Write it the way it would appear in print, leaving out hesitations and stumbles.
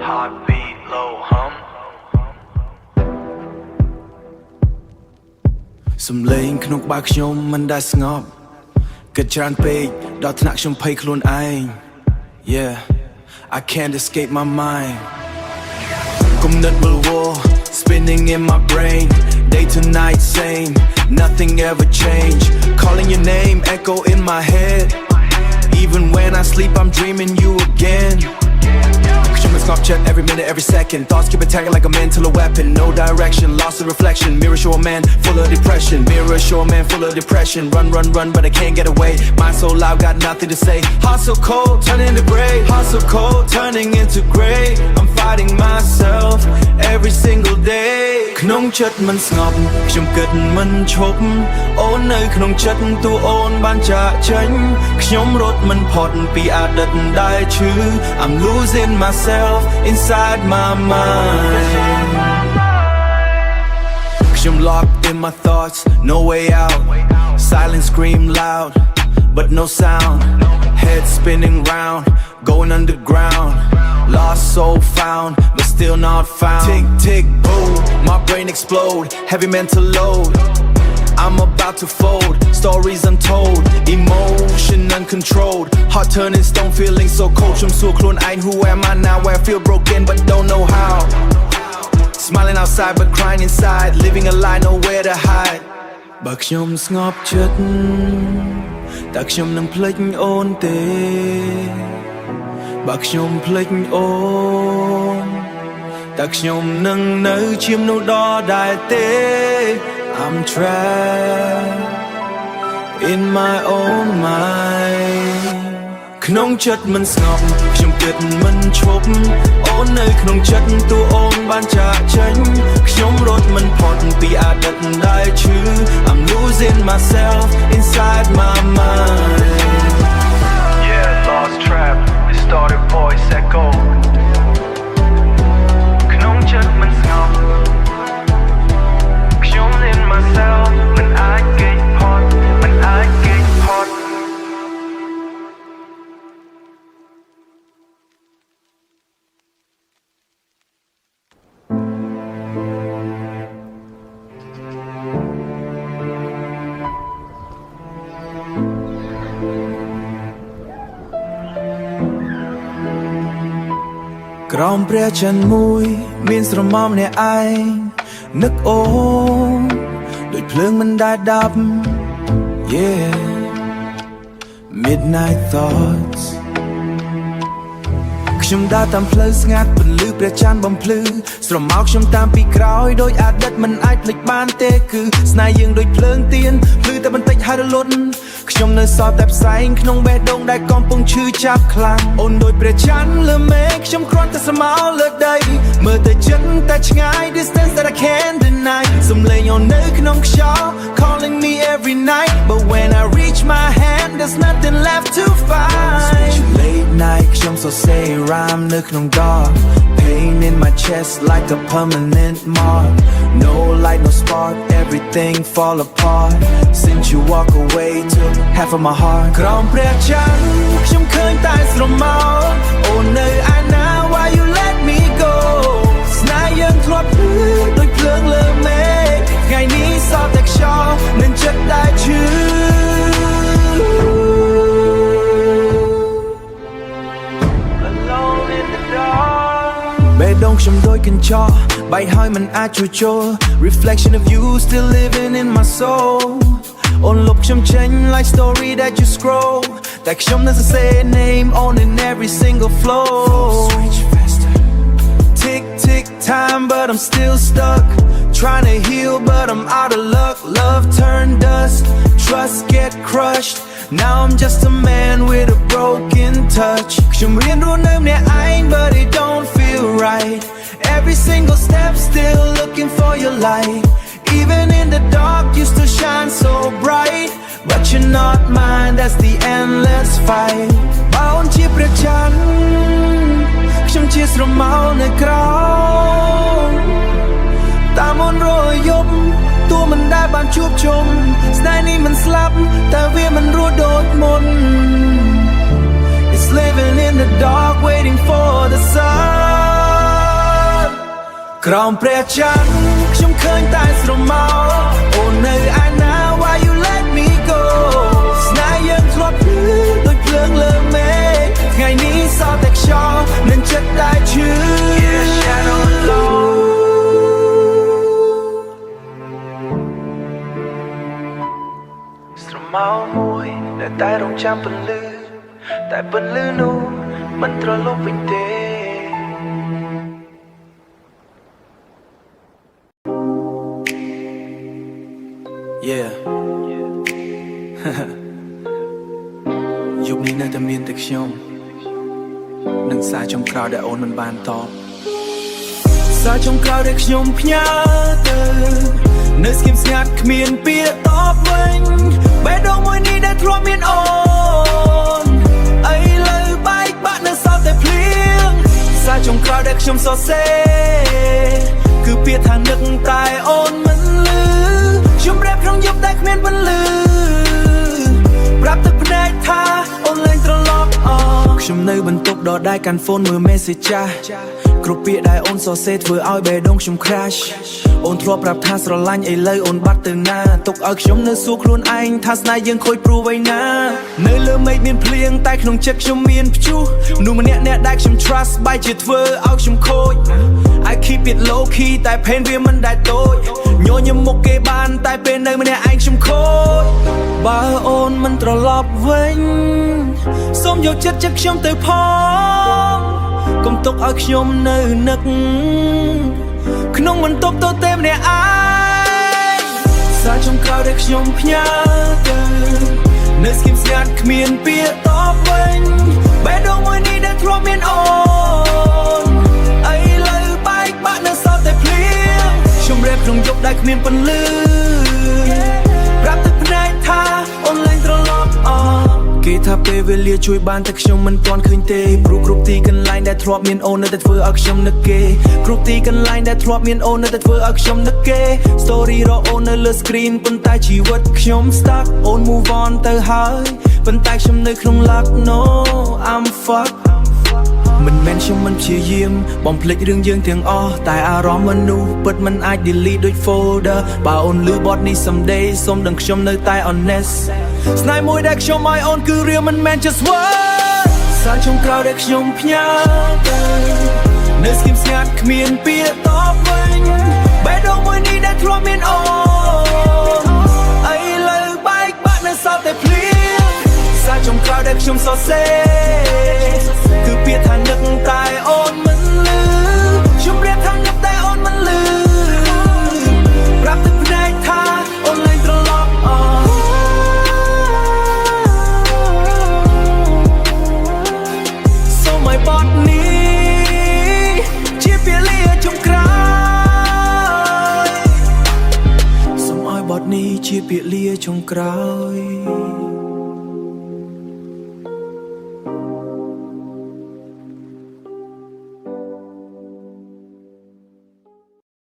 Heartbeat low hum សំឡេងក្នុងក្បាលខ្ញុំមិនដែលស្ងប់គិតច្រើនពេកដល់ថ្នាក់ខ្ញុំភ័យខ្លួនឯង Yeah I can't escape my mind គំនិត will war spinning in my brain day to night same nothing ever change calling your name echo in my head even when I sleep I'm dreaming you again Stop check every minute, every second. Thoughts keep attacking like a mental weapon. No direction, lost in reflection. Mirror show a man full of depression. Mirror show a man full of depression. Run, run, run, but I can't get away. Mind so loud, got nothing to say. Heart so cold, turning into gray. Heart so cold, turning into gray. I'm fighting myself every single day. ក្នុងចិត្តមិនស្ងប់ខ្ញុំគិតមិនឈប់អូននៅក្នុងចិត្តតួអូនបានចាក់ចេញខ្ញុំរត់មិនផុតពីអតីតដែលឈឺ I'm losing myself inside my mind ខ្ញុំ locked in my thoughts no way out silence scream loud but no sound head spinning round going underground lost soul found but still not found tick tick boom my brain explode heavy mental load I'm about to fold stories untold emotion uncontrolled heart turning stone feeling so cold ខ្ញុំសួរខ្លួនឯង who am I now I feel broken but don't know how smiling outside but crying inside living a lie nowhere to hide បើខ្ញុំស្ងប់ចិត្តតើខ្ញុំនឹងភ្លេចអូនទេបើខ្ញុំភ្លេចអូនតើខ្ញុំនឹងនៅជាមនុស្សដ៏ដែលទេ I'm trapped in my own mind ក្នុងចិត្តមិនស្ងប់ខ្ញុំគិតមិនឈប់អូននៅក្នុងចិត្តតួអូនបានចាក់ចេញខ្ញុំរត់មិនផុតពីអតីតដែលឈឺ I'm losing myself inside my mind Yeah lost trap distorted voice echo ក្នុងចិត្តមិនស្ងប់ខ្ញុំ in myself មិនអាចគេចផុតមិនអាចគេចផុតក្រោមព្រះច័ន្ទមួយមានស្រមោលម្នាក់ឯងនឹកអូនដូចភ្លើងមិនដែលដាប់ Yeah Midnight thoughts ខ្ញុំដើរតាមផ្លូវស្ងាត់ពន្លឺព្រះច័ន្ទបំភ្លឺស្រមោលខ្ញុំតាមពីក្រោយដោយអតីតមិនអាចភ្លេចបានទេគឺស្នេហ៍យើងដូចភ្លើងទៀនភ្លឺតែបន្តិចហើយរលត់ខ្ញុំនៅសល់តែផ្សែងក្នុងបេះដូងដែលកំពុងឈឺចាប់ខ្លាំងអូនដូចព្រះច័ន្ទលើមេឃខ្ញុំគ្រាន់តែស្រមោលលើដីមើលទៅជិតតែឆ្ងាយ distance that I can't deny សំឡេងអូននៅក្នុងខ្យល់ calling me every night but when I reach my hand there's nothing left to find late night ខ្ញុំសរសេរ rhyme នៅក្នុង dark pain in my chest like a permanent mark no light no spark everything fall apart since you walk away took half of my heart ក្រោមព្រះច័ន្ទខ្ញុំឃើញតែស្រមោលអូននៅឯណា why you let me go ស្នេហ៍យើងធ្លាប់ភ្លឺដូចភ្លើងលើមេឃថ្ងៃនេះសល់តែខ្យល់នឹងចិត្តដែលឈឺបេះដូងខ្ញុំដូចកញ្ចក់បែកហើយមិនអាចជួសជុល Reflection of you still living in my soul អូនលុបខ្ញុំចេញ like story that you scroll តែខ្ញុំនៅសរសេរ name on in every single flow Tick tick time but I'm still stuck Trying to heal but I'm out of luck Love turned dust Trust get crushed Now I'm just a man with a broken touch ខ្ញុំរៀនរស់នៅម្នាក់ឯង but it don't feel right Every single step still looking for your light Even in the dark you still shine so bright But you're not mine that's the endless fight បើអូនជាព្រះច័ន្ទខ្ញុំជាស្រមោលនៅក្រោមតាមអូនរយយប់ទោះមិនដែលបានជួបជុំស្នេហ៍នេះមិនស្លាប់តែវាមិនរស់ដូចមុន It's living in the dark waiting for the sun ក្រោមព្រះច័ន្ទខ្ញុំឃើញតែស្រមោលអូននៅឯណា Why you let me go ស្នេហ៍យើងធ្លាប់ភ្លឺដូចភ្លើងលើមេឃថ្ងៃនេះសោះតែខ្យល់នឹងចិត្តតែឈឺ Yeah, shadow low ស្រមោលមួយដែលតែរងចាំពន្លឺតែពន្លឺនោះមិនត្រឡប់វិញទេ Yeah យុគនេះនៅតែមានតែខ្ញុំនឹងសារចុងក្រោយដែលអូនមិនបានតបសារចុងក្រោយដែលខ្ញុំផ្ញើទៅនៅស្ងៀមស្ងាត់គ្មានពាក្យតបវិញបេះដូងមួយនេះដែលធ្លាប់មានអូនអីលើបែកបាក់នៅសល់តែភ្លៀងសារចុងក្រោយដែលខ្ញុំសរសេរគឺពាក្យថានឹកតែអូនមិនលឺខ្ញុំរ៉េបក្នុងយប់តែគ្មានពន្លឺប្រាប់ទឹកភ្នែកថាអូនលែងត្រឡប់ខ្ញុំនៅបន្ទប់ដដែលកាន់ហ្វូនមើល message ចាស់គ្រប់ពាក្យដែលអូនសរសេរធ្វើឲ្យបេះដូងខ្ញុំ crash អូនធ្លាប់ប្រាប់ថាស្រឡាញ់ឥឡូវអូនបាត់ទៅណាទុកឲ្យខ្ញុំនៅសួរខ្លួនឯងថាស្នេហ៍យើងខូចព្រោះអ្វីណានៅលើមេឃមានភ្លៀងតែក្នុងចិត្តខ្ញុំមានព្យុះមនុស្សម្នាក់អ្នកដែលខ្ញុំ trust បែរជាធ្វើឲ្យខ្ញុំខូច I keep it low key តែ pain វាមិនដែលតូចញញឹមមុខគេបានតែពេលនៅម្នាក់ឯងខ្ញុំខូចបើអូនមិនត្រឡប់វិញសូមយកចិត្តចិត្តខ្ញុំទៅផងកុំទុកឲ្យខ្ញុំនៅនឹកក្នុងបន្ទប់ទទេម្នាក់ឯងសារចុងក្រោយដែលខ្ញុំផ្ញើទៅនៅស្ងៀមស្ងាត់គ្មានពាក្យតបវិញបេះដូងមួយនេះដែលធ្លាប់មានអូនអីលើបែកបាក់នៅសល់តែភ្លៀងខ្ញុំរ៉េបក្នុងយប់ដែលគ្មានពន្លឺប្រាប់ទឹកភ្នែកថាអូនលែងត្រឡប់គេថាពេលវេលាជួយបានតែខ្ញុំមិនទាន់ឃើញទេព្រោះគ្រប់ទីកន្លែងដែលធ្លាប់មានអូននៅតែធ្វើឲ្យខ្ញុំនឹកគេគ្រប់ទីកន្លែងដែលធ្លាប់មានអូននៅតែធ្វើឲ្យខ្ញុំនឹកគេ Story រកអូននៅលើ screen ប៉ុន្តែជីវិតខ្ញុំ stuck អូន move on ទៅហើយប៉ុន្តែខ្ញុំនៅក្នុង lock no I'm fucked មិនមែនខ្ញុំមិនព្យាយាមបំភ្លេចរឿងយើងទាំងអស់តែអារម្មណ៍មនុស្សពិតមិនអាច delete ដូច folder បើអូនលឺបទនេះ someday សូមដឹងខ្ញុំនៅតែ honest ស្នេហ៍មួយដែលខ្ញុំឲ្យអូនគឺរៀលមិនមែន just word សារចុងក្រោយដែលខ្ញុំផ្ញើទៅនៅស្ងៀមស្ងាត់គ្មានពាក្យតបវិញបេះដូងមួយនេះដែលធ្លាប់មានអូនអីលើបែកបាក់នៅសល់តែភ្លៀងសារចុងក្រោយដែលខ្ញុំសរសេរគឺពាក្យថានឹកតែអូនមិនលឺខ្ញុំរៀបថានឹកតែអូនមិនលឺប្រាប់ទឹកភ្នែកថាអូនលែងត្រឡប់សូមឲ្យបទនេះជាពាក្យលាចុងក្រោយសូមឲ្យបទនេះជាពាក្យលាចុងក្រោយ